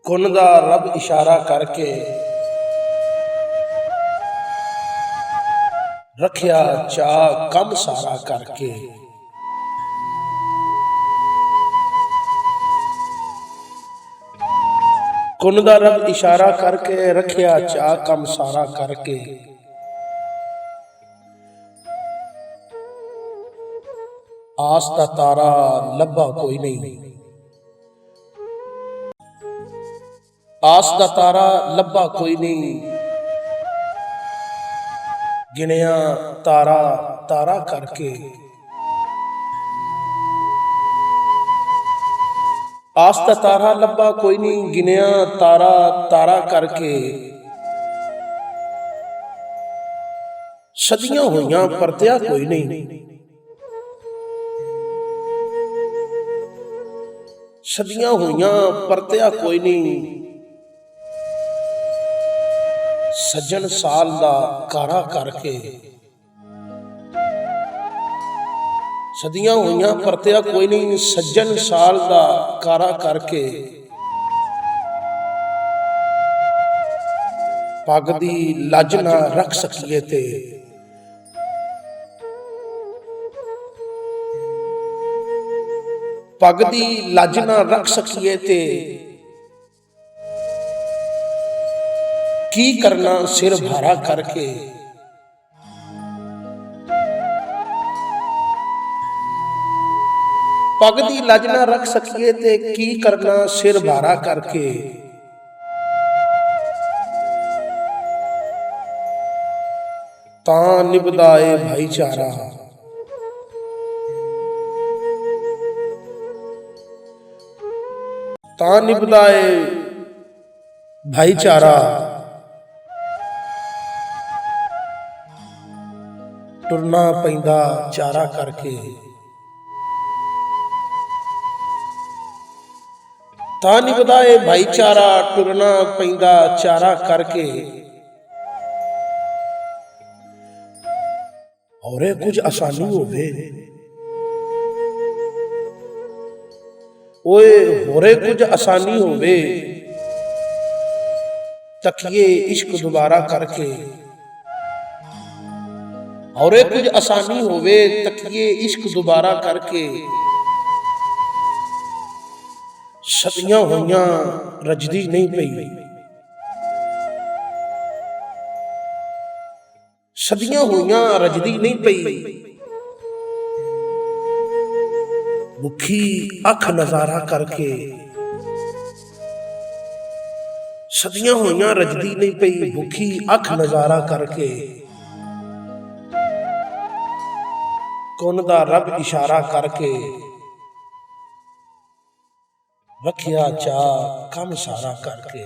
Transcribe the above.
कुन दा रब इशारा करके रखिया चा कम सारा करके। कुन दा रब इशारा करके रखिया चा कम सारा करके। आस दा तारा लब्भा कोई नहीं, आस दा तारा लब्भा कोई नहीं, गिनिया तारा तारा करके। आस दा तारा लब्भा कोई नहीं, गिनिया तारा तारा करके। सदियां होइयां परतिया कोई नहीं, सदियां होइयां परतिया कोई नहीं, सज्जन साल दा कारा करके। सदियां होइयां परतिया कोई नहीं, सज्जन साल दा कारा करके। पग दी लज ना रख सकीए ते पग दी लज ना रख सकीए ते की करना सिर भारा करके। पग दी लज ना रख सकीए ते की करना सिर भारा करके। तां निभदा ए भाईचारा, तां निभदा ए भाईचारा। टुरना पैंदा चारा करके। तां निभदा ए भाईचारा, टुरना पैंदा चारा करके। होरे कुछ आसानी होवे, ओए होरे कुछ आसानी होवे, तकिए इश्क दोबारा करके। होरे कुछ आसानी होवे, तकिए इश्क दोबारा करके। सदियां होइयां रजदी नहीं पई, सदियां होइयां रजदी नहीं पई, भुखी अख नजारा करके। सदियां होइयां रजदी नहीं पई, भुखी अख नजारा करके। कुन दा रब इशारा करके रखिया चा कम सारा करके।